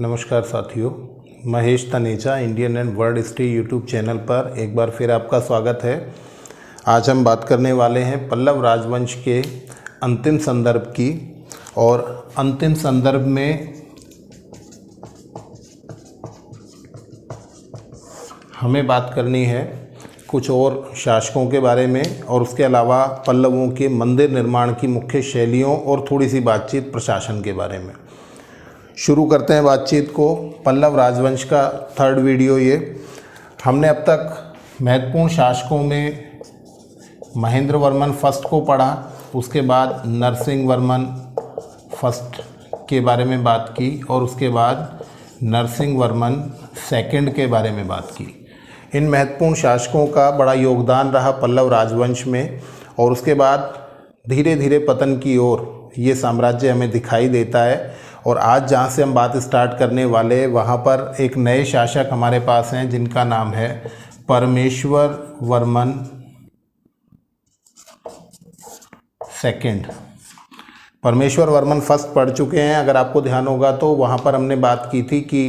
नमस्कार साथियों, Mahesh Taneja Indian and world history YouTube channel पर एक बार फिर आपका स्वागत है। आज हम बात करने वाले हैं पल्लव राजवंश के अंतिम संदर्भ की। और अंतिम संदर्भ में हमें बात करनी है कुछ और शासकों के बारे में और उसके अलावा पल्लवों के मंदिर निर्माण की मुख्य शैलियों और थोड़ी सी बातचीत प्रशासन के बारे में। शुरू करते हैं बातचीत को। पल्लव राजवंश का थर्ड वीडियो ये। हमने अब तक महत्वपूर्ण शासकों में महेंद्र वर्मन फर्स्ट को पढ़ा, उसके बाद नरसिंह वर्मन फर्स्ट के बारे में बात की और उसके बाद नरसिंह वर्मन सेकंड के बारे में बात की। इन महत्वपूर्ण शासकों का बड़ा योगदान रहा पल्लव राजवंश में और उसके बाद धीरे धीरे पतन की ओर ये साम्राज्य हमें दिखाई देता है। और आज जहाँ से हम बात स्टार्ट करने वाले वहाँ पर एक नए शासक हमारे पास हैं जिनका नाम है परमेश्वर वर्मन सेकंड। परमेश्वर वर्मन फर्स्ट पढ़ चुके हैं, अगर आपको ध्यान होगा तो वहाँ पर हमने बात की थी कि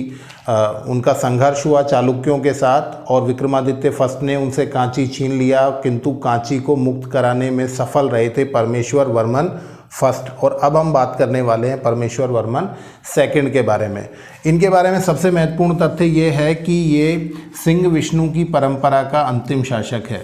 उनका संघर्ष हुआ चालुक्यों के साथ और विक्रमादित्य फर्स्ट ने उनसे कांची छीन लिया, किंतु कांची को मुक्त कराने में सफल रहे थे परमेश्वर वर्मन फर्स्ट। और अब हम बात करने वाले हैं परमेश्वर वर्मन सेकंड के बारे में। इनके बारे में सबसे महत्वपूर्ण तथ्य ये है कि ये सिंह विष्णु की परंपरा का अंतिम शासक है।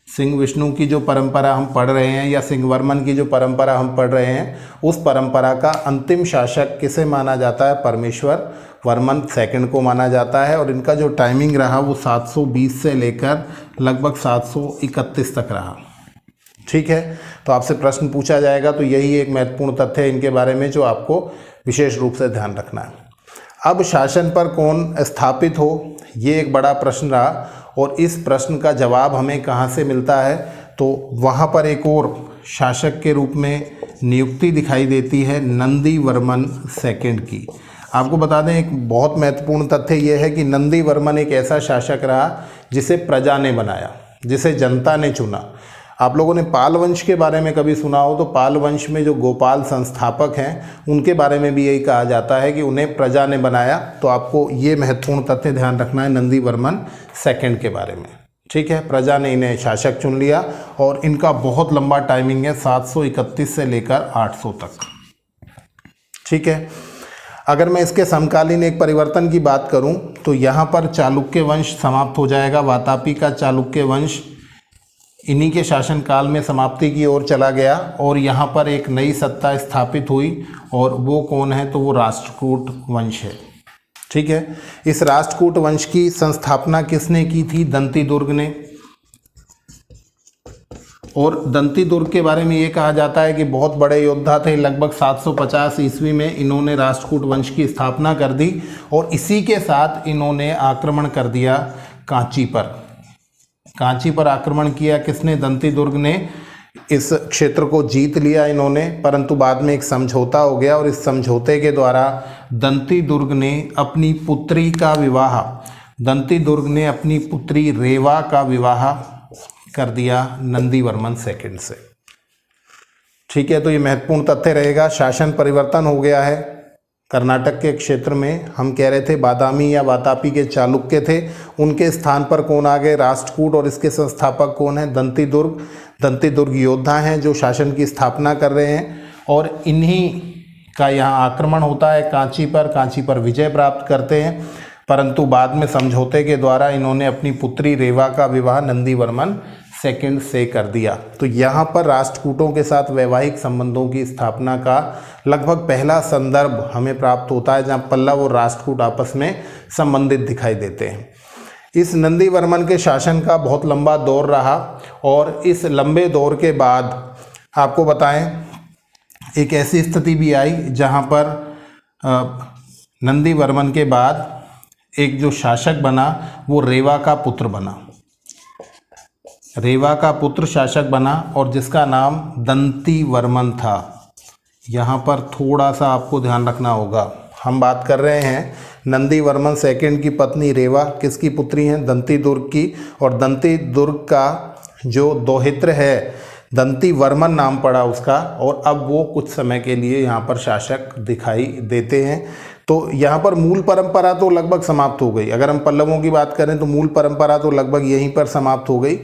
सिंह विष्णु की जो परंपरा हम पढ़ रहे हैं या सिंह वर्मन की जो परंपरा हम पढ़ रहे हैं, उस परंपरा का अंतिम शासक किसे माना जाता है? परमेश्वर वर्मन सेकंड को माना जाता है। और इनका जो टाइमिंग रहा वो 720 से लेकर लगभग 731 तक रहा। ठीक है, तो आपसे प्रश्न पूछा जाएगा तो यही एक महत्वपूर्ण तथ्य है इनके बारे में जो आपको विशेष रूप से ध्यान रखना है। अब शासन पर कौन स्थापित हो, ये एक बड़ा प्रश्न रहा और इस प्रश्न का जवाब हमें कहाँ से मिलता है? तो वहाँ पर एक और शासक के रूप में नियुक्ति दिखाई देती है नंदी वर्मन सेकंड की। आपको बता दें एक बहुत महत्वपूर्ण तथ्य ये है कि नंदी वर्मन एक ऐसा शासक रहा जिसे प्रजा ने बनाया, जिसे जनता ने चुना। आप लोगों ने पाल वंश के बारे में कभी सुना हो तो पाल वंश में जो गोपाल संस्थापक हैं उनके बारे में भी यही कहा जाता है कि उन्हें प्रजा ने बनाया। तो आपको ये महत्वपूर्ण तथ्य ध्यान रखना है नंदी वर्मन सेकंड के बारे में। ठीक है, प्रजा ने इन्हें शासक चुन लिया और इनका बहुत लंबा टाइमिंग है 731 से लेकर 800 तक। ठीक है, अगर मैं इसके समकालीन एक परिवर्तन की बात करूं तो यहाँ पर चालुक्य वंश समाप्त हो जाएगा। वातापी का चालुक्य वंश इन्हीं के शासनकाल में समाप्ति की ओर चला गया और यहाँ पर एक नई सत्ता स्थापित हुई और वो कौन है? तो वो राष्ट्रकूट वंश है। ठीक है, इस राष्ट्रकूट वंश की संस्थापना किसने की थी? दंतीदुर्ग ने। और दंतीदुर्ग के बारे में ये कहा जाता है कि बहुत बड़े योद्धा थे। लगभग 750 ईस्वी में इन्होंने राष्ट्रकूट वंश की स्थापना कर दी और इसी के साथ इन्होंने आक्रमण कर दिया कांची पर। कांची पर आक्रमण किया किसने? दंतीदुर्ग ने। इस क्षेत्र को जीत लिया इन्होंने, परंतु बाद में एक समझौता हो गया और इस समझौते के द्वारा दंतीदुर्ग ने अपनी पुत्री रेवा का विवाह कर दिया नंदी वर्मन सेकंड से। ठीक है, तो ये महत्वपूर्ण तथ्य रहेगा। शासन परिवर्तन हो गया है। कर्नाटक के क्षेत्र में हम कह रहे थे बादामी या वातापी के चालुक्य थे, उनके स्थान पर कौन आ गए? राष्ट्रकूट। और इसके संस्थापक कौन है? दंतीदुर्ग। दंतीदुर्ग योद्धा हैं जो शासन की स्थापना कर रहे हैं और इन्हीं का यहाँ आक्रमण होता है कांची पर विजय प्राप्त करते हैं, परंतु बाद में समझौते के द्वारा इन्होंने अपनी पुत्री रेवा का विवाह नंदी वर्मन सेकंड से कर दिया। तो यहाँ पर राष्ट्रकूटों के साथ वैवाहिक संबंधों की स्थापना का लगभग पहला संदर्भ हमें प्राप्त होता है जहाँ पल्लव और राष्ट्रकूट आपस में संबंधित दिखाई देते हैं। इस नंदी वर्मन के शासन का बहुत लंबा दौर रहा और इस लंबे दौर के बाद आपको बताएं एक ऐसी स्थिति भी आई जहाँ पर नंदी वर्मन के बाद एक जो शासक बना वो रेवा का पुत्र बना। रेवा का पुत्र शासक बना और जिसका नाम दंती वर्मन था। यहाँ पर थोड़ा सा आपको ध्यान रखना होगा। हम बात कर रहे हैं नंदी वर्मन सेकंड की पत्नी रेवा किसकी पुत्री हैं? दंतीदुर्ग की। और दंतीदुर्ग का जो दोहित्र है दंती वर्मन नाम पड़ा उसका, और अब वो कुछ समय के लिए यहाँ पर शासक दिखाई देते हैं। तो यहाँ पर मूल परंपरा तो लगभग समाप्त हो गई। अगर हम पल्लवों की बात करें तो मूल परंपरा तो लगभग यहीं पर समाप्त हो गई,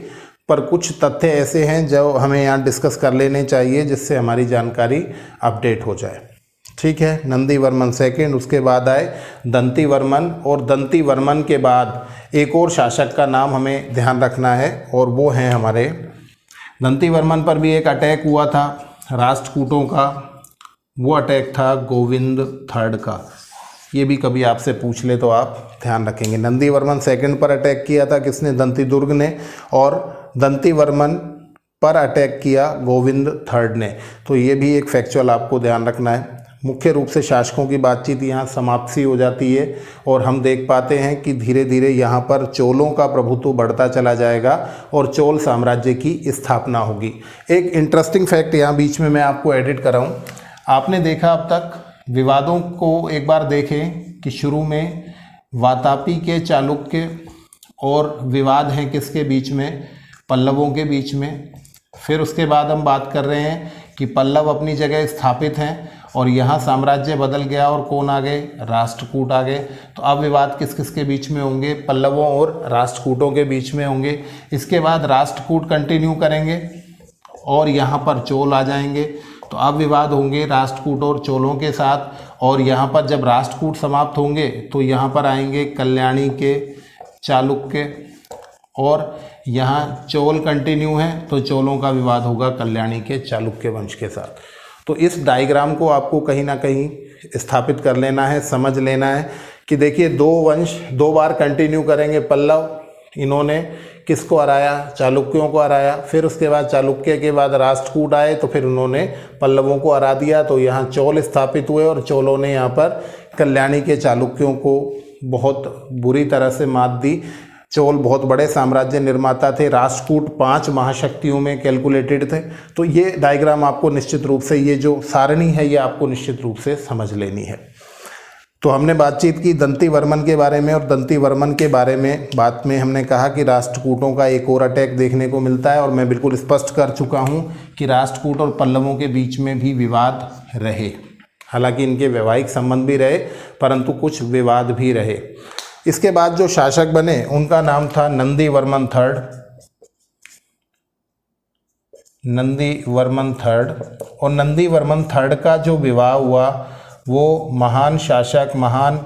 पर कुछ तथ्य ऐसे हैं जो हमें यहाँ डिस्कस कर लेने चाहिए जिससे हमारी जानकारी अपडेट हो जाए। ठीक है, नंदी वर्मन सेकेंड, उसके बाद आए दंती वर्मन, और दंती वर्मन के बाद एक और शासक का नाम हमें ध्यान रखना है और वो हैं हमारे दंती वर्मन पर भी एक अटैक हुआ था राष्ट्रकूटों का, वो अटैक था गोविंद थर्ड का। ये भी कभी आपसे पूछ ले तो आप ध्यान रखेंगे। नंदी वर्मन सेकंड पर अटैक किया था किसने? दंती दुर्ग ने, और दंती वर्मन पर अटैक किया गोविंद थर्ड ने। तो ये भी एक फैक्चुअल आपको ध्यान रखना है। मुख्य रूप से शासकों की बातचीत यहाँ समाप्त सी हो जाती है और हम देख पाते हैं कि धीरे धीरे यहाँ पर चोलों का प्रभुत्व बढ़ता चला जाएगा और चोल साम्राज्य की स्थापना होगी। एक इंटरेस्टिंग फैक्ट यहाँ बीच में मैं आपको एडिट कर रहा हूँ। आपने देखा अब तक विवादों को एक बार देखें कि शुरू में वातापी के चालुक्य और विवाद हैं किसके बीच में? पल्लवों के बीच में। फिर उसके बाद हम बात कर रहे हैं कि पल्लव अपनी जगह स्थापित हैं और यहाँ साम्राज्य बदल गया और कौन आ गए? राष्ट्रकूट आ गए। तो अब विवाद किस किस के बीच में होंगे? पल्लवों और राष्ट्रकूटों के बीच में होंगे। इसके बाद राष्ट्रकूट कंटिन्यू करेंगे और यहाँ पर चोल आ जाएंगे। तो अब विवाद होंगे राष्ट्रकूट और चोलों के साथ, और यहाँ पर जब राष्ट्रकूट समाप्त होंगे तो यहाँ पर आएंगे कल्याणी के चालुक्य, और यहाँ चोल कंटिन्यू है तो चोलों का विवाद होगा कल्याणी के चालुक्य वंश के साथ। तो इस डायग्राम को आपको कहीं ना कहीं स्थापित कर लेना है, समझ लेना है कि देखिए दो वंश दो बार कंटिन्यू करेंगे। पल्लव, इन्होंने किसको हराया? चालुक्यों को हराया। फिर उसके बाद चालुक्य के बाद राष्ट्रकूट आए तो फिर उन्होंने पल्लवों को हरा दिया, तो यहाँ चोल स्थापित हुए और चोलों ने यहाँ पर कल्याणी के चालुक्यों को बहुत बुरी तरह से मात दी। चोल बहुत बड़े साम्राज्य निर्माता थे, राष्ट्रकूट 5 महाशक्तियों में कैलकुलेटेड थे। तो ये डायग्राम आपको निश्चित रूप से, ये जो सारणी है ये आपको निश्चित रूप से समझ लेनी है। तो हमने बातचीत की दंती वर्मन के बारे में, और दंती वर्मन के बारे में बात में हमने कहा कि राष्ट्रकूटों का एक और अटैक देखने को मिलता है, और मैं बिल्कुल स्पष्ट कर चुका हूँ कि राष्ट्रकूट और पल्लवों के बीच में भी विवाद रहे। हालांकि इनके वैवाहिक संबंध भी रहे परंतु कुछ विवाद भी रहे। इसके बाद जो शासक बने उनका नाम था नंदी वर्मन थर्ड। नंदी वर्मन थर्ड, और नंदी वर्मन थर्ड का जो विवाह हुआ वो महान शासक, महान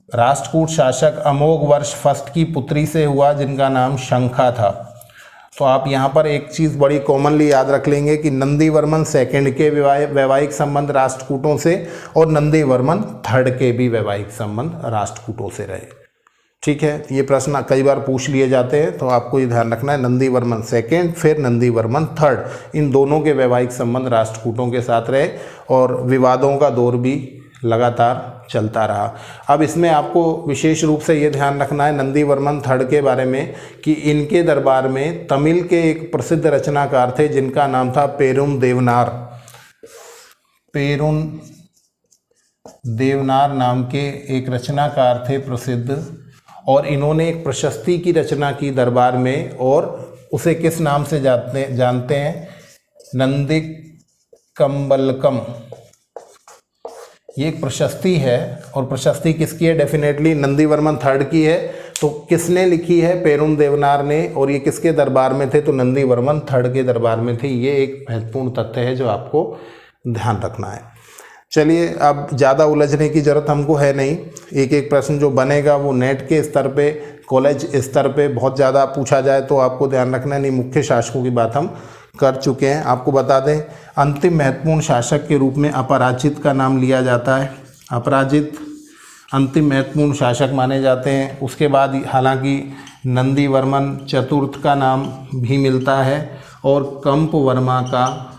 राष्ट्रकूट शासक अमोघ वर्ष फर्स्ट की पुत्री से हुआ जिनका नाम शंखा था। तो आप यहाँ पर एक चीज़ बड़ी कॉमनली याद रख लेंगे कि नंदी वर्मन सेकेंड के वैवाहिक संबंध राष्ट्रकूटों से और नंदी वर्मन थर्ड के भी वैवाहिक संबंध राष्ट्रकूटों से रहे। ठीक है, ये प्रश्न कई बार पूछ लिए जाते हैं तो आपको ये ध्यान रखना है। नंदी वर्मन सेकेंड फिर नंदी वर्मन थर्ड, इन दोनों के वैवाहिक संबंध राष्ट्रकूटों के साथ रहे और विवादों का दौर भी लगातार चलता रहा। अब इसमें आपको विशेष रूप से ये ध्यान रखना है नंदी वर्मन थर्ड के बारे में कि इनके दरबार में तमिल के एक प्रसिद्ध रचनाकार थे जिनका नाम था पेरुन देवनार। पेरुन देवनार नाम के एक रचनाकार थे प्रसिद्ध, और इन्होंने एक प्रशस्ति की रचना की दरबार में, और उसे किस नाम से जानते हैं? नंदी कंबलकम। ये एक प्रशस्ति है, और प्रशस्ति किसकी है? डेफिनेटली नंदी वर्मन थर्ड की है। तो किसने लिखी है? पेरुन देवनार ने, और ये किसके दरबार में थे? तो नंदी वर्मन थर्ड के दरबार में थे। ये एक महत्वपूर्ण तथ्य है जो आपको ध्यान रखना है। चलिए, अब ज़्यादा उलझने की ज़रूरत हमको है नहीं। एक एक प्रश्न जो बनेगा वो नेट के स्तर पे, कॉलेज स्तर पे बहुत ज़्यादा पूछा जाए तो आपको ध्यान रखना नहीं। मुख्य शासकों की बात हम कर चुके हैं। आपको बता दें अंतिम महत्वपूर्ण शासक के रूप में अपराजित का नाम लिया जाता है। अपराजित अंतिम महत्वपूर्ण शासक माने जाते हैं। उसके बाद हालांकि नंदी वर्मन चतुर्थ का नाम भी मिलता है और कंप वर्मा का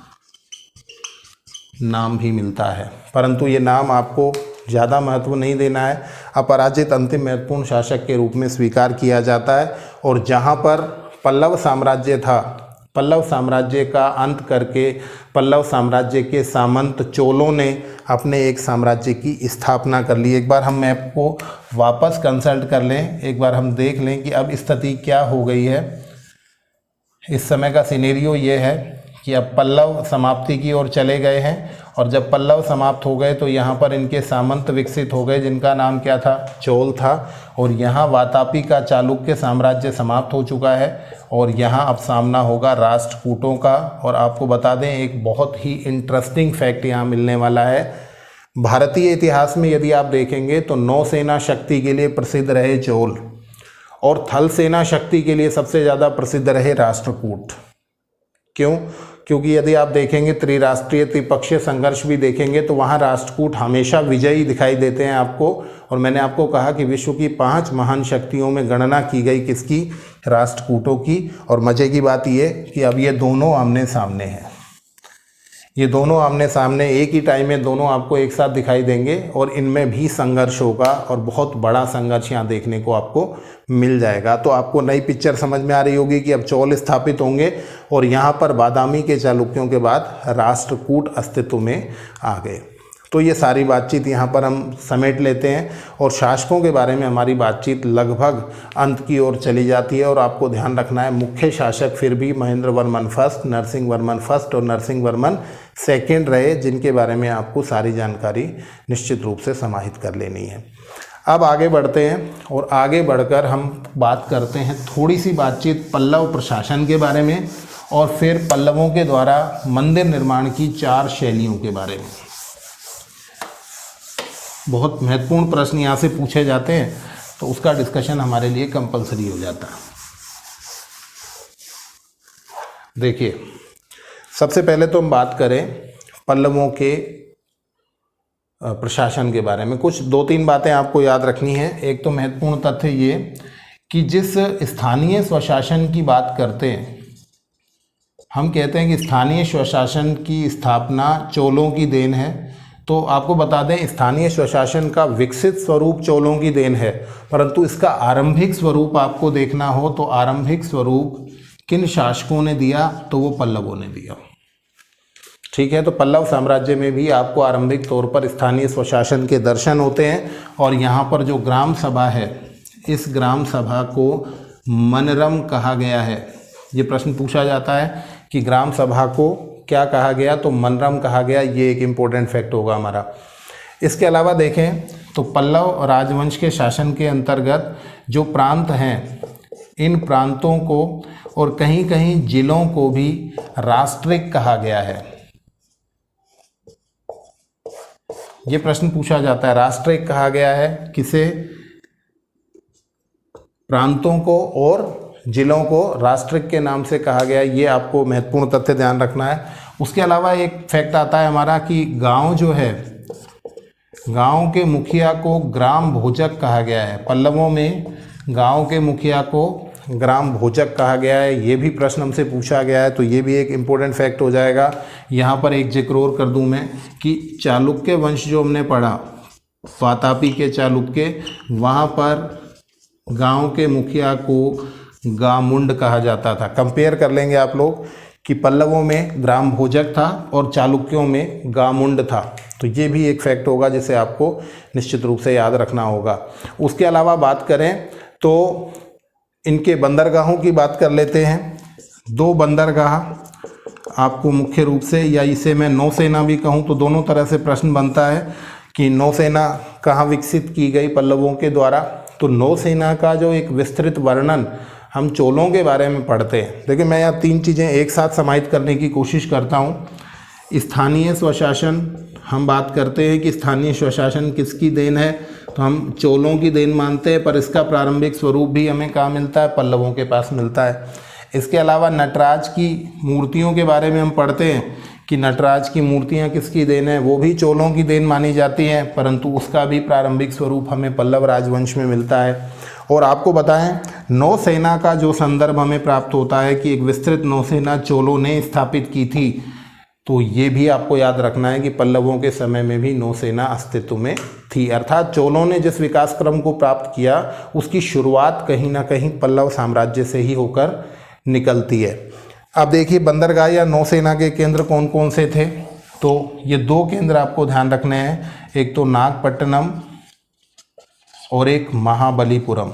नाम भी मिलता है, परंतु ये नाम आपको ज़्यादा महत्व नहीं देना है। अपराजित अंतिम महत्वपूर्ण शासक के रूप में स्वीकार किया जाता है, और जहाँ पर पल्लव साम्राज्य था, पल्लव साम्राज्य का अंत करके पल्लव साम्राज्य के सामंत चोलों ने अपने एक साम्राज्य की स्थापना कर ली। एक बार हम मैप को वापस कंसल्ट कर लें, एक बार हम देख लें कि अब स्थिति क्या हो गई है। इस समय का सिनेरियो ये है कि अब पल्लव समाप्ति की ओर चले गए हैं और जब पल्लव समाप्त हो गए तो यहाँ पर इनके सामंत विकसित हो गए, जिनका नाम क्या था, चोल था। और यहाँ वातापी का चालुक्य साम्राज्य समाप्त हो चुका है और यहाँ अब सामना होगा राष्ट्रकूटों का। और आपको बता दें एक बहुत ही इंटरेस्टिंग फैक्ट यहाँ मिलने वाला है। भारतीय इतिहास में यदि आप देखेंगे तो नौसेना शक्ति के लिए प्रसिद्ध रहे चोल और थल सेना शक्ति के लिए सबसे ज़्यादा प्रसिद्ध रहे राष्ट्रकूट। क्यों? क्योंकि यदि आप देखेंगे त्रिराष्ट्रीय त्रिपक्षीय संघर्ष भी देखेंगे तो वहाँ राष्ट्रकूट हमेशा विजयी दिखाई देते हैं आपको। और मैंने आपको कहा कि विश्व की 5 महान शक्तियों में गणना की गई किसकी, राष्ट्रकूटों की। और मज़े की बात ये कि अब ये दोनों आमने सामने हैं, ये दोनों आमने सामने एक ही टाइम में दोनों आपको एक साथ दिखाई देंगे और इनमें भी संघर्ष होगा और बहुत बड़ा संघर्ष यहाँ देखने को आपको मिल जाएगा। तो आपको नई पिक्चर समझ में आ रही होगी कि अब चोल स्थापित होंगे और यहाँ पर बादामी के चालुक्यों के बाद राष्ट्रकूट अस्तित्व में आ गए। तो ये सारी बातचीत यहाँ पर हम समेट लेते हैं और शासकों के बारे में हमारी बातचीत लगभग अंत की ओर चली जाती है। और आपको ध्यान रखना है मुख्य शासक फिर भी महेंद्र वर्मन फर्स्ट, नरसिंह वर्मन फर्स्ट और नरसिंह वर्मन सेकेंड रहे, जिनके बारे में आपको सारी जानकारी निश्चित रूप से समाहित कर लेनी है। अब आगे बढ़ते हैं और आगे बढ़कर हम बात करते हैं थोड़ी सी बातचीत पल्लव प्रशासन के बारे में और फिर पल्लवों के द्वारा मंदिर निर्माण की 4 शैलियों के बारे में। बहुत महत्वपूर्ण प्रश्न यहाँ से पूछे जाते हैं तो उसका डिस्कशन हमारे लिए कंपलसरी हो जाता है। देखिए, सबसे पहले तो हम बात करें पल्लवों के प्रशासन के बारे में। कुछ 2-3 बातें आपको याद रखनी है। एक तो महत्वपूर्ण तथ्य ये कि जिस स्थानीय स्वशासन की बात करते हैं, हम कहते हैं कि स्थानीय स्वशासन की स्थापना चोलों की देन है। तो आपको बता दें स्थानीय स्वशासन का विकसित स्वरूप चोलों की देन है, परंतु इसका आरंभिक स्वरूप आपको देखना हो तो आरंभिक स्वरूप किन शासकों ने दिया, तो वो पल्लवों ने दिया। ठीक है, तो पल्लव साम्राज्य में भी आपको आरंभिक तौर पर स्थानीय स्वशासन के दर्शन होते हैं। और यहाँ पर जो ग्राम सभा है, इस ग्राम सभा को मनरम कहा गया है। ये प्रश्न पूछा जाता है कि ग्राम सभा को क्या कहा गया, तो मनरम कहा गया। ये एक इम्पोर्टेंट फैक्ट होगा हमारा। इसके अलावा देखें तो पल्लव राजवंश के शासन के अंतर्गत जो प्रांत हैं, इन प्रांतों को और कहीं कहीं जिलों को भी राष्ट्रिक कहा गया है। ये प्रश्न पूछा जाता है, राष्ट्रिक कहा गया है किसे, प्रांतों को और जिलों को राष्ट्रिक के नाम से कहा गया। ये आपको महत्वपूर्ण तथ्य ध्यान रखना है। उसके अलावा एक फैक्ट आता है हमारा कि गांव जो है, गांव के मुखिया को ग्राम भोजक कहा गया है। पल्लवों में गांव के मुखिया को ग्राम भोजक कहा गया है। ये भी प्रश्न हमसे पूछा गया है, तो ये भी एक इम्पोर्टेंट फैक्ट हो जाएगा। यहाँ पर एक जिक्र और कर दूँ मैं कि चालुक्य वंश जो हमने पढ़ा, वातापी के चालुक्य, वहाँ पर गांव के मुखिया को गामुंड कहा जाता था। कंपेयर कर लेंगे आप लोग कि पल्लवों में ग्राम भोजक था और चालुक्यों में गामुंड था। तो ये भी एक फैक्ट होगा जिसे आपको निश्चित रूप से याद रखना होगा। उसके अलावा बात करें तो इनके बंदरगाहों की बात कर लेते हैं। 2 बंदरगाह आपको मुख्य रूप से, या इसे मैं नौसेना भी कहूँ तो दोनों तरह से प्रश्न बनता है कि नौसेना कहाँ विकसित की गई पल्लवों के द्वारा। तो नौसेना का जो एक विस्तृत वर्णन हम चोलों के बारे में पढ़ते हैं। देखिए, मैं यहाँ 3 चीज़ें एक साथ समाहित करने की कोशिश करता हूँ। स्थानीय स्वशासन, हम बात करते हैं कि स्थानीय स्वशासन किसकी देन है, तो हम चोलों की देन मानते हैं, पर इसका प्रारंभिक स्वरूप भी हमें कहाँ मिलता है, पल्लवों के पास मिलता है। इसके अलावा नटराज की मूर्तियों के बारे में हम पढ़ते हैं कि नटराज की मूर्तियाँ किसकी देन है, वो भी चोलों की देन मानी जाती हैं, परंतु उसका भी प्रारंभिक स्वरूप हमें पल्लव राजवंश में मिलता है। और आपको बताएं, नौसेना का जो संदर्भ हमें प्राप्त होता है कि एक विस्तृत नौसेना चोलों ने स्थापित की थी, तो ये भी आपको याद रखना है कि पल्लवों के समय में भी नौसेना अस्तित्व में थी। अर्थात चोलों ने जिस विकास क्रम को प्राप्त किया उसकी शुरुआत कहीं ना कहीं पल्लव साम्राज्य से ही होकर निकलती है। अब देखिए, बंदरगाह या नौसेना के केंद्र कौन कौन से थे, तो ये 2 केंद्र आपको ध्यान रखने हैं। एक तो नागपट्टनम और एक महाबलीपुरम।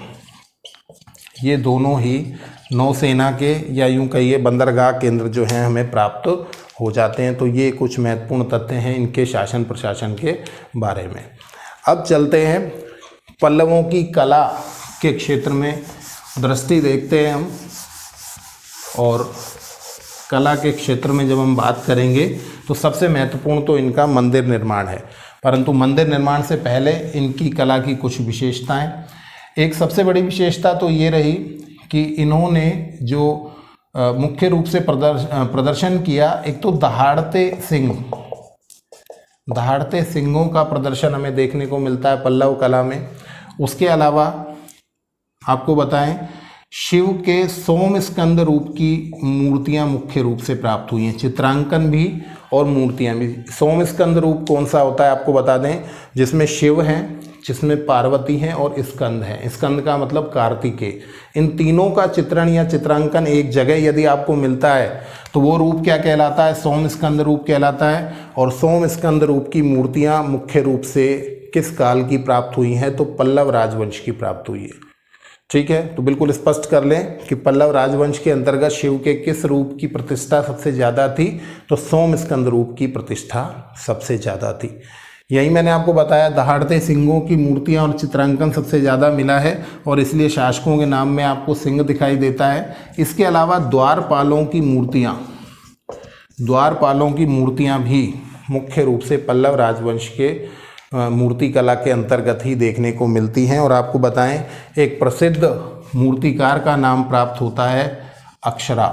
ये दोनों ही नौसेना के, या यूं कहिए बंदरगाह केंद्र जो हैं, हमें प्राप्त हो जाते हैं। तो ये कुछ महत्वपूर्ण तथ्य हैं इनके शासन प्रशासन के बारे में। अब चलते हैं पल्लवों की कला के क्षेत्र में दृष्टि देखते हैं हम। और कला के क्षेत्र में जब हम बात करेंगे तो सबसे महत्वपूर्ण तो इनका मंदिर निर्माण है, परंतु मंदिर निर्माण से पहले इनकी कला की कुछ विशेषताएं। एक सबसे बड़ी विशेषता तो ये रही कि इन्होंने जो मुख्य रूप से प्रदर्शन किया, एक तो दहाड़ते सिंहों का प्रदर्शन हमें देखने को मिलता है पल्लव कला में। उसके अलावा आपको बताएं, शिव के सोम स्कंद रूप की मूर्तियां मुख्य रूप से प्राप्त हुई हैं, चित्रांकन भी और मूर्तियां भी। सोम स्कंद रूप कौन सा होता है आपको बता दें, जिसमें शिव हैं, जिसमें पार्वती हैं और स्कंद हैं। स्कंद का मतलब कार्तिकेय। इन तीनों का चित्रण या चित्रांकन एक जगह यदि आपको मिलता है तो वो रूप क्या कहलाता है, सोम स्कंद रूप कहलाता है। और सोम स्कंद रूप की मूर्तियां मुख्य रूप से किस काल की प्राप्त हुई हैं, तो पल्लव राजवंश की प्राप्त हुई है। ठीक है, तो बिल्कुल स्पष्ट कर लें कि पल्लव राजवंश के अंतर्गत शिव के किस रूप की प्रतिष्ठा सबसे ज़्यादा थी, तो सोम स्कंद रूप की प्रतिष्ठा सबसे ज़्यादा थी। यही मैंने आपको बताया, दहाड़ते सिंहों की मूर्तियां और चित्रांकन सबसे ज़्यादा मिला है और इसलिए शासकों के नाम में आपको सिंह दिखाई देता है। इसके अलावा द्वारपालों की मूर्तियां भी मुख्य रूप से पल्लव राजवंश के मूर्ति कला के अंतर्गत ही देखने को मिलती हैं। और आपको बताएं, एक प्रसिद्ध मूर्तिकार का नाम प्राप्त होता है अक्षरा।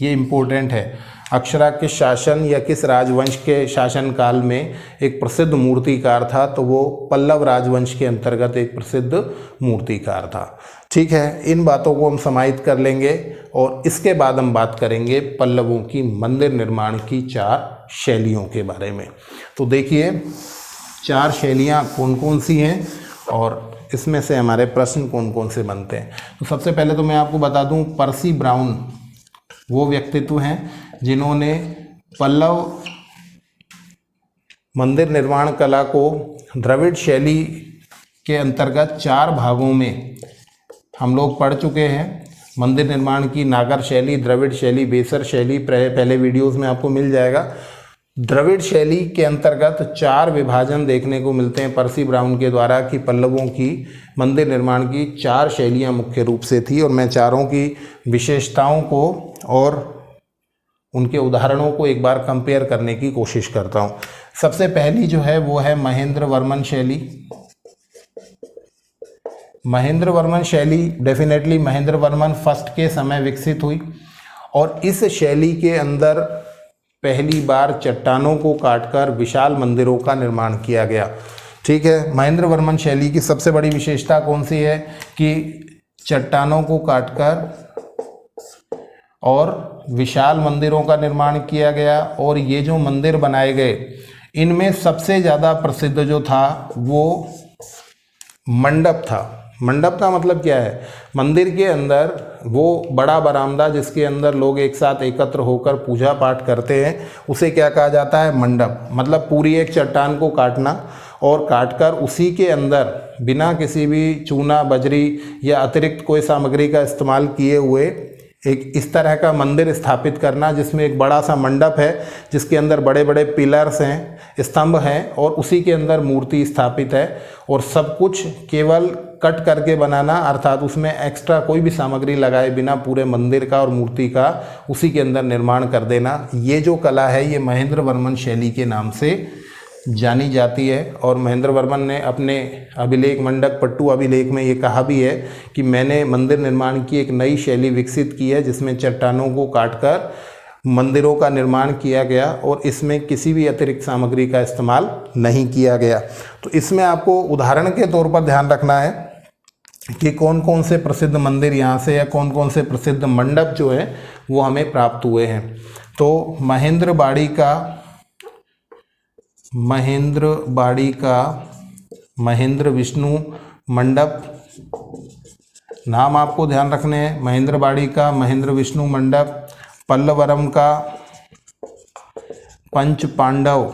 ये इम्पोर्टेंट है। अक्षरा किस शासन या किस राजवंश के शासन काल में एक प्रसिद्ध मूर्तिकार था, तो वो पल्लव राजवंश के अंतर्गत एक प्रसिद्ध मूर्तिकार था। ठीक है, इन बातों को हम समाहित कर लेंगे और इसके बाद हम बात करेंगे पल्लवों की मंदिर निर्माण की 4 शैलियों के बारे में। तो देखिए 4 शैलियाँ कौन कौन सी हैं और इसमें से हमारे प्रश्न कौन कौन से बनते हैं। तो सबसे पहले तो मैं आपको बता दूं, पर्सी ब्राउन वो व्यक्तित्व हैं जिन्होंने पल्लव मंदिर निर्माण कला को द्रविड़ शैली के अंतर्गत 4 भागों में हम लोग पढ़ चुके हैं। मंदिर निर्माण की नागर शैली, द्रविड़ शैली, बेसर शैली पहले वीडियोस में आपको मिल जाएगा। द्रविड़ शैली के अंतर्गत 4 विभाजन देखने को मिलते हैं पर्सी ब्राउन के द्वारा कि पल्लवों की मंदिर निर्माण की 4 शैलियां मुख्य रूप से थी। और मैं चारों की विशेषताओं को और उनके उदाहरणों को एक बार कंपेयर करने की कोशिश करता हूं। सबसे पहली जो है वो है महेंद्र वर्मन शैली। महेंद्र वर्मन शैली डेफिनेटली महेंद्र वर्मन फर्स्ट के समय विकसित हुई और इस शैली के अंदर पहली बार चट्टानों को काटकर विशाल मंदिरों का निर्माण किया गया। ठीक है, महेंद्र वर्मन शैली की सबसे बड़ी विशेषता कौन सी है कि चट्टानों को काटकर और विशाल मंदिरों का निर्माण किया गया। और ये जो मंदिर बनाए गए इनमें सबसे ज़्यादा प्रसिद्ध जो था वो मंडप था। मंडप का मतलब क्या है, मंदिर के अंदर वो बड़ा बरामदा जिसके अंदर लोग एक साथ एकत्र होकर पूजा पाठ करते हैं, उसे क्या कहा जाता है, मंडप। मतलब पूरी एक चट्टान को काटना और काटकर उसी के अंदर बिना किसी भी चूना बजरी या अतिरिक्त कोई सामग्री का इस्तेमाल किए हुए एक इस तरह का मंदिर स्थापित करना जिसमें एक बड़ा सा मंडप है जिसके अंदर बड़े बड़े पिलर्स हैं, स्तंभ हैं और उसी के अंदर मूर्ति स्थापित है और सब कुछ केवल कट करके बनाना, अर्थात उसमें एक्स्ट्रा कोई भी सामग्री लगाए बिना पूरे मंदिर का और मूर्ति का उसी के अंदर निर्माण कर देना। ये जो कला है ये महेंद्र वर्मन शैली के नाम से जानी जाती है। और महेंद्र वर्मन ने अपने अभिलेख मंडक पट्टू अभिलेख में ये कहा भी है कि मैंने मंदिर निर्माण की एक नई शैली विकसित की है जिसमें चट्टानों को काटकर मंदिरों का निर्माण किया गया और इसमें किसी भी अतिरिक्त सामग्री का इस्तेमाल नहीं किया गया। तो इसमें आपको उदाहरण के तौर पर ध्यान रखना है कि कौन कौन से प्रसिद्ध मंदिर यहाँ से या कौन कौन से प्रसिद्ध मंडप जो है वो हमें प्राप्त हुए हैं। तो महेंद्रबाड़ी का महेंद्र विष्णु मंडप, नाम आपको ध्यान रखने हैं। महेंद्रबाड़ी का महेंद्र विष्णु मंडप, पल्लवरम का पंच पांडव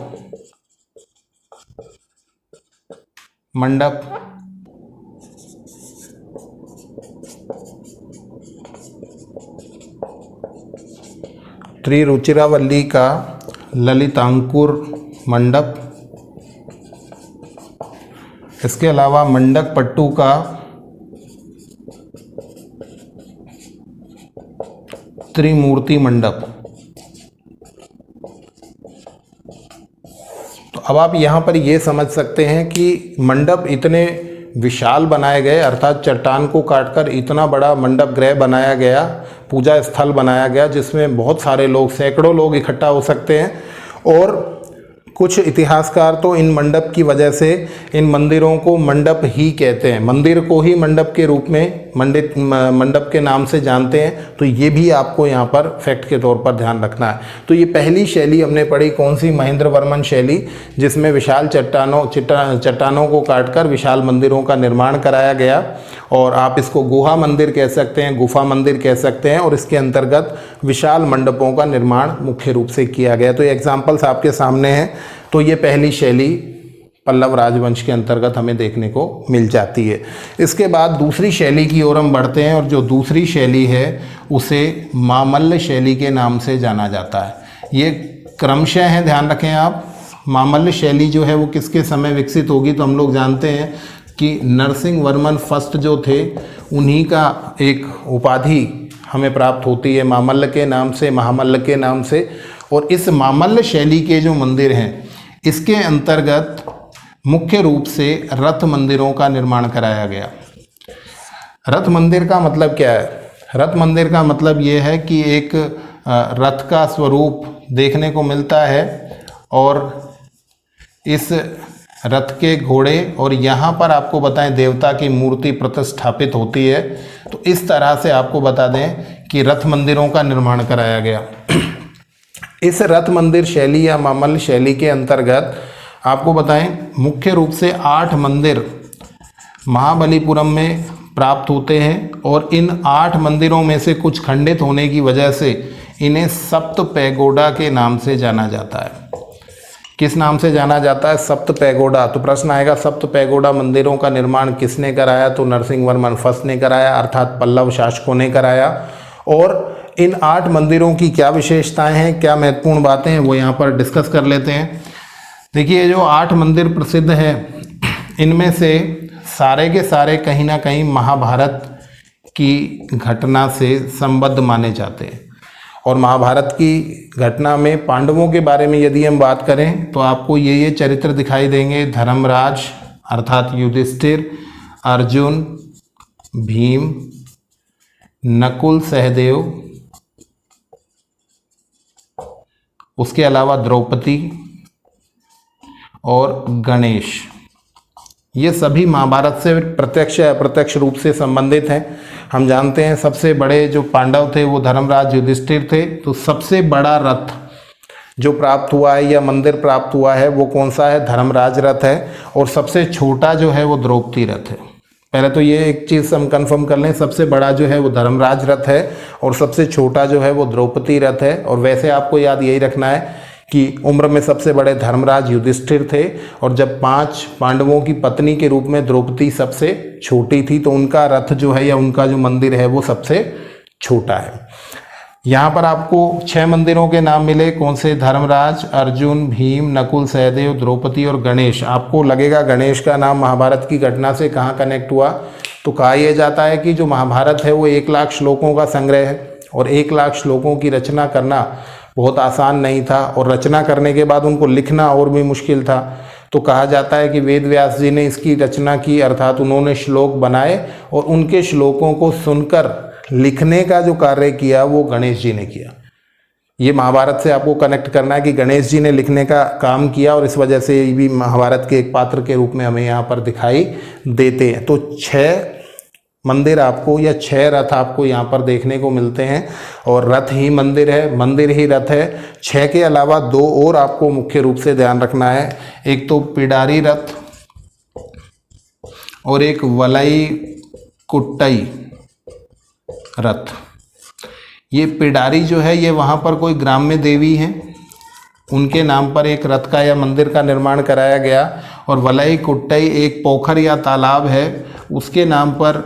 मंडप, त्रिरुचिरावल्ली का ललितांकुर मंडप, इसके अलावा मंडकपट्टू का त्रिमूर्ति मंडप। तो अब आप यहाँ पर ये समझ सकते हैं कि मंडप इतने विशाल बनाए गए, अर्थात चट्टान को काटकर इतना बड़ा मंडप गृह बनाया गया, पूजा स्थल बनाया गया, जिसमें बहुत सारे लोग, सैकड़ों लोग इकट्ठा हो सकते हैं। और कुछ इतिहासकार तो इन मंडप की वजह से इन मंदिरों को मंडप ही कहते हैं, मंदिर को ही मंडप के रूप में, मंडप के नाम से जानते हैं। तो ये भी आपको यहाँ पर फैक्ट के तौर पर ध्यान रखना है। तो ये पहली शैली हमने पढ़ी, कौन सी? महेंद्र वर्मन शैली, जिसमें विशाल चट्टानों को काटकर विशाल मंदिरों का निर्माण कराया गया। और आप इसको गुहा मंदिर कह सकते हैं, गुफा मंदिर कह सकते हैं। और इसके अंतर्गत विशाल मंडपों का निर्माण मुख्य रूप से किया गया। तो ये एग्जाम्पल्स आपके सामने हैं। तो ये पहली शैली पल्लव राजवंश के अंतर्गत हमें देखने को मिल जाती है। इसके बाद दूसरी शैली की ओर हम बढ़ते हैं, और जो दूसरी शैली है उसे मामल्ल शैली के नाम से जाना जाता है। ये क्रमशः है, ध्यान रखें आप। मामल्ल शैली जो है वो किसके समय विकसित होगी? तो हम लोग जानते हैं कि नरसिंह वर्मन फर्स्ट जो थे, उन्हीं का एक उपाधि हमें प्राप्त होती है मामल्ल के नाम से, महामल्ल के नाम से। और इस मामल्ल शैली के जो मंदिर हैं, इसके अंतर्गत मुख्य रूप से रथ मंदिरों का निर्माण कराया गया। रथ मंदिर का मतलब क्या है? रथ मंदिर का मतलब ये है कि एक रथ का स्वरूप देखने को मिलता है, और इस रथ के घोड़े, और यहाँ पर आपको बताएं देवता की मूर्ति प्रतिष्ठापित होती है। तो इस तरह से आपको बता दें कि रथ मंदिरों का निर्माण कराया गया। इस रथ मंदिर शैली या मामल्ल शैली के अंतर्गत आपको बताएं मुख्य रूप से 8 मंदिर महाबलीपुरम में प्राप्त होते हैं। और इन 8 मंदिरों में से कुछ खंडित होने की वजह से इन्हें सप्त पैगोडा के नाम से जाना जाता है। किस नाम से जाना जाता है? सप्त पैगोडा। तो प्रश्न आएगा, सप्त पैगोडा मंदिरों का निर्माण किसने कराया? तो नरसिंह वर्मन फर्स्ट ने कराया, अर्थात पल्लव शासकों ने कराया। और इन 8 मंदिरों की क्या विशेषताएं हैं, क्या महत्वपूर्ण बातें हैं, वो यहाँ पर डिस्कस कर लेते हैं। देखिए, जो 8 मंदिर प्रसिद्ध हैं, इनमें से सारे के सारे कहीं ना कहीं महाभारत की घटना से संबद्ध माने जाते हैं। और महाभारत की घटना में पांडवों के बारे में यदि हम बात करें तो आपको ये चरित्र दिखाई देंगे। धर्मराज अर्थात युधिष्ठिर, अर्जुन, भीम, नकुल, सहदेव, उसके अलावा द्रौपदी और गणेश। ये सभी महाभारत से प्रत्यक्ष या अप्रत्यक्ष रूप से संबंधित हैं। हम जानते हैं सबसे बड़े जो पांडव थे वो धर्मराज युधिष्ठिर थे। तो सबसे बड़ा रथ जो प्राप्त हुआ है या मंदिर प्राप्त हुआ है वो कौन सा है? धर्मराज रथ है। और सबसे छोटा जो है वो द्रौपदी रथ है। पहले तो ये एक चीज़ हम कंफर्म कर लें, सबसे बड़ा जो है वो धर्मराज रथ है और सबसे छोटा जो है वो द्रौपदी रथ है। और वैसे आपको याद यही रखना है कि उम्र में सबसे बड़े धर्मराज युधिष्ठिर थे, और जब 5 पांडवों की पत्नी के रूप में द्रौपदी सबसे छोटी थी, तो उनका रथ जो है या उनका जो मंदिर है वो सबसे छोटा है। यहाँ पर आपको 6 मंदिरों के नाम मिले। कौन से? धर्मराज, अर्जुन, भीम, नकुल, सहदेव, द्रौपदी और गणेश। आपको लगेगा गणेश का नाम महाभारत की घटना से कहाँ कनेक्ट हुआ? तो कहा यह जाता है कि जो महाभारत है वो 1 लाख श्लोकों का संग्रह है, और 1 लाख श्लोकों की रचना करना बहुत आसान नहीं था, और रचना करने के बाद उनको लिखना और भी मुश्किल था। तो कहा जाता है कि वेद व्यास जी ने इसकी रचना की, अर्थात उन्होंने श्लोक बनाए, और उनके श्लोकों को सुनकर लिखने का जो कार्य किया वो गणेश जी ने किया। ये महाभारत से आपको कनेक्ट करना है कि गणेश जी ने लिखने का काम किया, और इस वजह से ये भी महाभारत के एक पात्र के रूप में हमें यहाँ पर दिखाई देते हैं। तो 6 मंदिर आपको या 6 रथ आपको यहाँ पर देखने को मिलते हैं, और रथ ही मंदिर है, मंदिर ही रथ है। 6 के अलावा 2 और आपको मुख्य रूप से ध्यान रखना है। एक तो पिडारी रथ और एक वलाई कुट्टई रथ। ये पिडारी जो है ये वहाँ पर कोई ग्राम्य देवी हैं, उनके नाम पर एक रथ का या मंदिर का निर्माण कराया गया। और वलाई कुट्टई एक पोखर या तालाब है, उसके नाम पर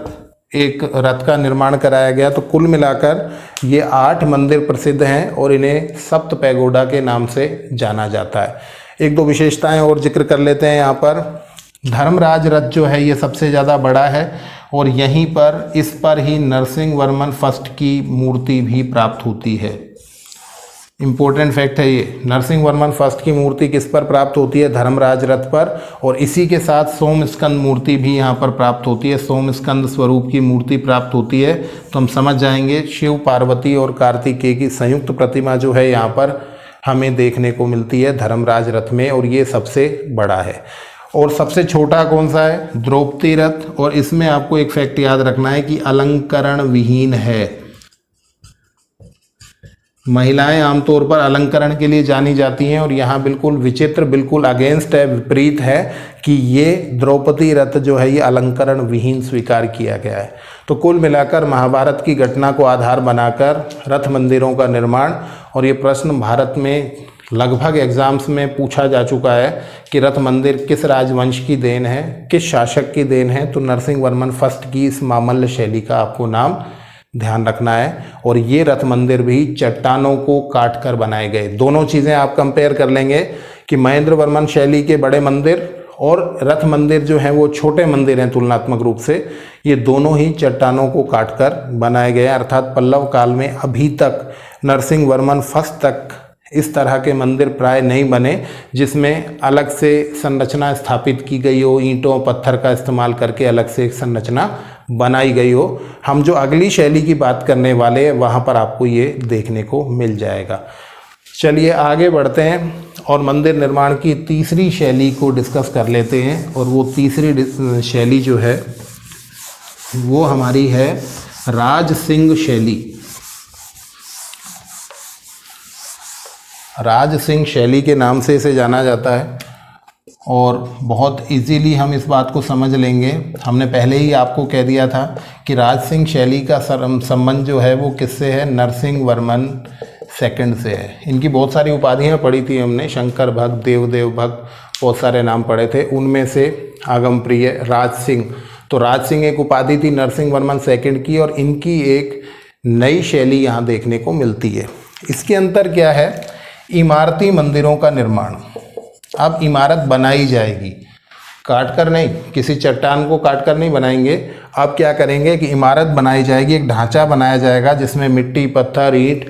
एक रथ का निर्माण कराया गया। तो कुल मिलाकर ये 8 मंदिर प्रसिद्ध हैं और इन्हें सप्त पैगोडा के नाम से जाना जाता है। एक दो विशेषताएं और जिक्र कर लेते हैं यहाँ पर। धर्मराज रथ जो है ये सबसे ज़्यादा बड़ा है और यहीं पर इस पर ही नरसिंह वर्मन फर्स्ट की मूर्ति भी प्राप्त होती है। इम्पोर्टेंट फैक्ट है ये, नरसिंह वर्मन फर्स्ट की मूर्ति किस पर प्राप्त होती है? धर्मराज रथ पर। और इसी के साथ सोमस्कंद मूर्ति भी यहाँ पर प्राप्त होती है, सोमस्कंद स्वरूप की मूर्ति प्राप्त होती है। तो हम समझ जाएंगे शिव पार्वती और कार्तिकेय की संयुक्त प्रतिमा जो है यहाँ पर हमें देखने को मिलती है धर्मराज रथ में, और ये सबसे बड़ा है। और सबसे छोटा कौन सा है? द्रौपदी रथ। और इसमें आपको एक फैक्ट याद रखना है कि अलंकरण विहीन है। महिलाएं आमतौर पर अलंकरण के लिए जानी जाती हैं और यहाँ बिल्कुल विचित्र, बिल्कुल अगेंस्ट है, विपरीत है कि ये द्रौपदी रथ जो है ये अलंकरण विहीन स्वीकार किया गया है। तो कुल मिलाकर महाभारत की घटना को आधार बनाकर रथ मंदिरों का निर्माण, और ये प्रश्न भारत में लगभग एग्जाम्स में पूछा जा चुका है कि रथ मंदिर किस राजवंश की देन है, किस शासक की देन है। तो नरसिंह वर्मन फर्स्ट की इस मामल्य शैली का आपको नाम ध्यान रखना है। और ये रथ मंदिर भी चट्टानों को काट कर बनाए गए। दोनों चीज़ें आप कंपेयर कर लेंगे कि महेंद्र वर्मन शैली के बड़े मंदिर और रथ मंदिर जो हैं वो छोटे मंदिर हैं तुलनात्मक रूप से, ये दोनों ही चट्टानों को काट कर बनाए गए। अर्थात पल्लव काल में अभी तक नरसिंह वर्मन फर्स्ट तक इस तरह के मंदिर प्राय नहीं बने जिसमें अलग से संरचना स्थापित की गई हो, ईंटों पत्थर का इस्तेमाल करके अलग से एक संरचना बनाई गई हो। हम जो अगली शैली की बात करने वाले हैं वहाँ पर आपको ये देखने को मिल जाएगा। चलिए आगे बढ़ते हैं और मंदिर निर्माण की तीसरी शैली को डिस्कस कर लेते हैं। और वो तीसरी शैली जो है वो हमारी है राज सिंह शैली। राज सिंह शैली के नाम से इसे जाना जाता है और बहुत इजीली हम इस बात को समझ लेंगे। हमने पहले ही आपको कह दिया था कि राज सिंह शैली का संबंध जो है वो किससे है? नरसिंह वर्मन सेकंड से है। इनकी बहुत सारी उपाधियां पढ़ी थी हमने, शंकर भक्त, देवदेव भक्त, बहुत सारे नाम पढ़े थे। उनमें से आगम प्रिय राज सिंह, तो राज सिंह एक उपाधि थी नरसिंह वर्मन सेकंड की, और इनकी एक नई शैली यहाँ देखने को मिलती है। इसके अंतर क्या है? इमारती मंदिरों का निर्माण। अब इमारत बनाई जाएगी, काट कर नहीं, किसी चट्टान को काट कर नहीं बनाएंगे। अब क्या करेंगे कि इमारत बनाई जाएगी, एक ढांचा बनाया जाएगा जिसमें मिट्टी, पत्थर, ईंट,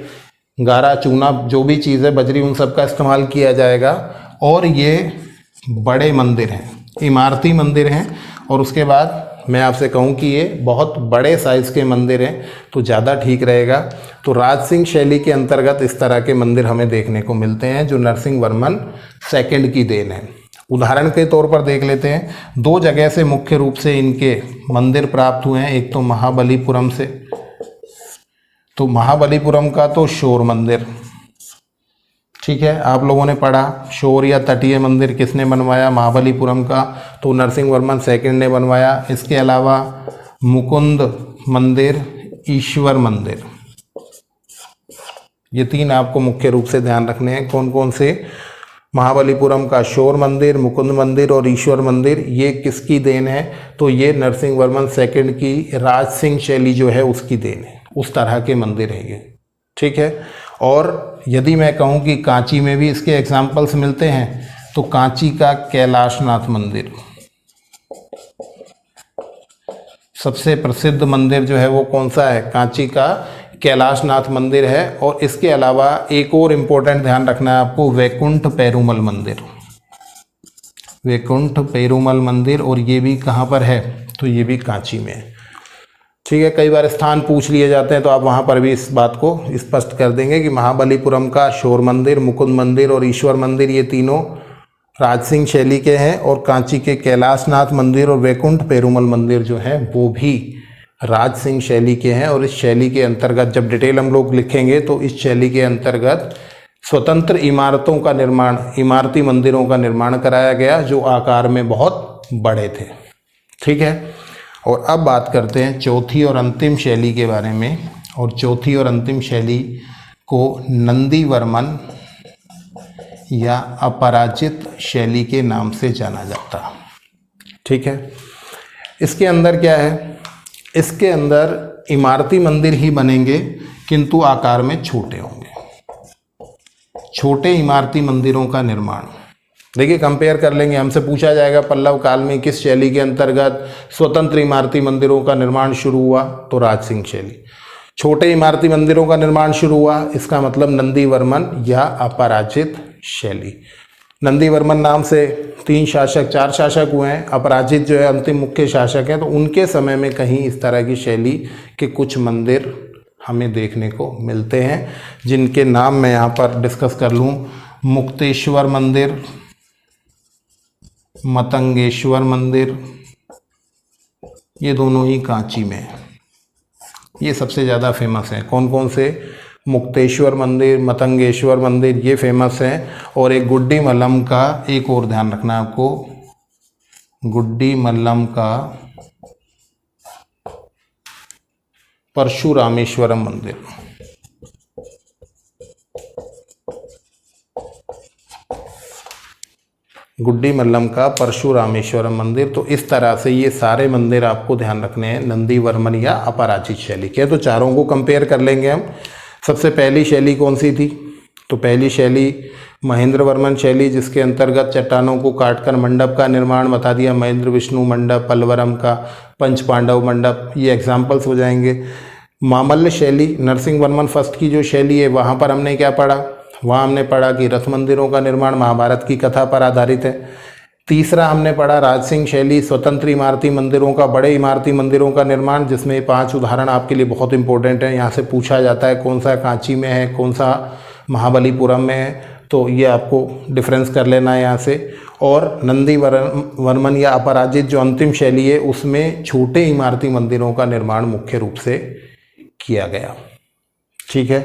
गारा, चूना, जो भी चीज़ें, बजरी, उन सब का इस्तेमाल किया जाएगा। और ये बड़े मंदिर हैं, इमारती मंदिर हैं। और उसके बाद मैं आपसे कहूं कि ये बहुत बड़े साइज़ के मंदिर हैं तो ज़्यादा ठीक रहेगा। तो राज सिंह शैली के अंतर्गत इस तरह के मंदिर हमें देखने को मिलते हैं जो नरसिंह वर्मन सेकंड की देन है। उदाहरण के तौर पर देख लेते हैं, 2 जगह से मुख्य रूप से इनके मंदिर प्राप्त हुए हैं। एक तो महाबलीपुरम से, तो महाबलीपुरम का तो शोर मंदिर, ठीक है, आप लोगों ने पढ़ा। शोर या तटीय मंदिर किसने बनवाया? महाबलीपुरम का, तो नरसिंह वर्मन सेकंड ने बनवाया। इसके अलावा मुकुंद मंदिर, ईश्वर मंदिर, ये 3 आपको मुख्य रूप से ध्यान रखने हैं। कौन कौन से? महाबलीपुरम का शोर मंदिर, मुकुंद मंदिर और ईश्वर मंदिर, ये किसकी देन है? तो ये नरसिंह वर्मन सेकंड की राज सिंह शैली जो है उसकी देन है। उस तरह के मंदिर है ये, ठीक है। और यदि मैं कहूँ कि कांची में भी इसके एग्जाम्पल्स मिलते हैं, तो कांची का कैलाशनाथ मंदिर सबसे प्रसिद्ध मंदिर जो है वो कौन सा है? कांची का कैलाशनाथ मंदिर है। और इसके अलावा एक और इम्पोर्टेंट ध्यान रखना है आपको, वैकुंठ पेरुमल मंदिर, वैकुंठ पेरुमल मंदिर, और ये भी कहाँ पर है? तो ये भी कांची में है, ठीक है। कई बार स्थान पूछ लिए जाते हैं तो आप वहाँ पर भी इस बात को स्पष्ट कर देंगे कि महाबलीपुरम का शोर मंदिर, मुकुंद मंदिर और ईश्वर मंदिर ये तीनों राज सिंह शैली के हैं, और कांची के कैलाशनाथ मंदिर और वैकुंठ पेरुमल मंदिर जो है वो भी राज सिंह शैली के हैं। और इस शैली के अंतर्गत जब डिटेल हम लोग लिखेंगे तो इस शैली के अंतर्गत स्वतंत्र इमारतों का निर्माण, इमारती मंदिरों का निर्माण कराया गया जो आकार में बहुत बड़े थे, ठीक है। और अब बात करते हैं चौथी और अंतिम शैली के बारे में। और चौथी और अंतिम शैली को नंदी वर्मन या अपराजित शैली के नाम से जाना जाता, ठीक है। इसके अंदर क्या है इसके अंदर इमारती मंदिर ही बनेंगे किंतु आकार में छोटे होंगे, छोटे इमारती मंदिरों का निर्माण। देखिए कंपेयर कर लेंगे, हमसे पूछा जाएगा पल्लव काल में किस शैली के अंतर्गत स्वतंत्र इमारती मंदिरों का निर्माण शुरू हुआ, तो राज सिंह शैली। छोटे इमारती मंदिरों का निर्माण शुरू हुआ, इसका मतलब नंदी वर्मन या अपराजित शैली। नंदी वर्मन नाम से 3 शासक 4 शासक हुए हैं, अपराजित जो है अंतिम मुख्य शासक हैं, तो उनके समय में कहीं इस तरह की शैली के कुछ मंदिर हमें देखने को मिलते हैं, जिनके नाम मैं यहाँ पर डिस्कस कर लूँ। मुक्तेश्वर मंदिर, मतंगेश्वर मंदिर, ये दोनों ही कांची में हैं। ये सबसे ज़्यादा फेमस हैं। कौन कौन से? मुक्तेश्वर मंदिर, मतंगेश्वर मंदिर, ये फेमस हैं। और एक गुड्डी मल्लम का, एक और ध्यान रखना है आपको, गुड्डी मल्लम का परशुरामेश्वरम मंदिर। गुड्डी मल्लम का परशुरामेश्वरम मंदिर। तो इस तरह से ये सारे मंदिर आपको ध्यान रखने हैं नंदी वर्मन या अपराजित शैली के। तो चारों को कंपेयर कर लेंगे हम। सबसे पहली शैली कौन सी थी? तो पहली शैली महेंद्र वर्मन शैली, जिसके अंतर्गत चट्टानों को काटकर मंडप का निर्माण बता दिया। महेंद्र विष्णु मंडप, पलवरम का पंच पांडव मंडप, ये एग्जाम्पल्स हो जाएंगे। मामल्ल शैली, नरसिंह वर्मन फर्स्ट की जो शैली है, वहाँ पर हमने क्या पढ़ा? वहाँ हमने पढ़ा कि रथ मंदिरों का निर्माण महाभारत की कथा पर आधारित है। तीसरा हमने पढ़ा राज सिंह शैली, स्वतंत्र इमारती मंदिरों का, बड़े इमारती मंदिरों का निर्माण, जिसमें 5 उदाहरण आपके लिए बहुत इंपॉर्टेंट है। यहाँ से पूछा जाता है कौन सा कांची में है, कौन सा महाबलीपुरम में है, तो ये आपको डिफरेंस कर लेना है यहाँ से। और नंदी वर्मन या अपराजित जो अंतिम शैली है, उसमें छोटे इमारती मंदिरों का निर्माण मुख्य रूप से किया गया। ठीक है,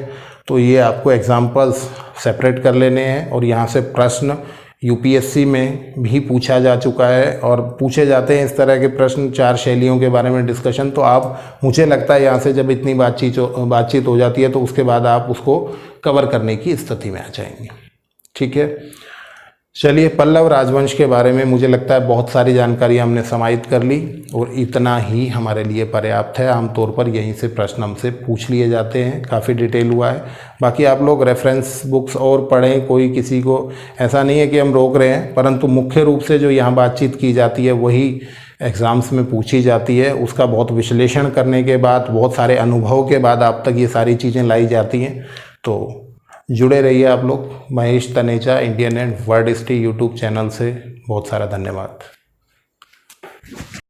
तो ये आपको एग्जाम्पल्स सेपरेट कर लेने हैं। और यहाँ से प्रश्न यूपीएससी में भी पूछा जा चुका है और पूछे जाते हैं इस तरह के प्रश्न, 4 शैलियों के बारे में डिस्कशन। तो आप, मुझे लगता है यहाँ से जब इतनी बातचीत हो जाती है तो उसके बाद आप उसको कवर करने की स्थिति में आ जाएंगे। ठीक है, चलिए पल्लव राजवंश के बारे में मुझे लगता है बहुत सारी जानकारी हमने समाहित कर ली और इतना ही हमारे लिए पर्याप्त है। आमतौर पर यहीं से प्रश्न हमसे पूछ लिए जाते हैं, काफ़ी डिटेल हुआ है। बाकी आप लोग रेफरेंस बुक्स और पढ़ें, कोई किसी को ऐसा नहीं है कि हम रोक रहे हैं, परंतु मुख्य रूप से जो यहाँ बातचीत की जाती है वही एग्ज़ाम्स में पूछी जाती है। उसका बहुत विश्लेषण करने के बाद, बहुत सारे अनुभव के बाद आप तक ये सारी चीज़ें लाई जाती हैं। तो जुड़े रहिए आप लोग Mahesh Taneja Indian and word history YouTube channel से। बहुत सारा धन्यवाद।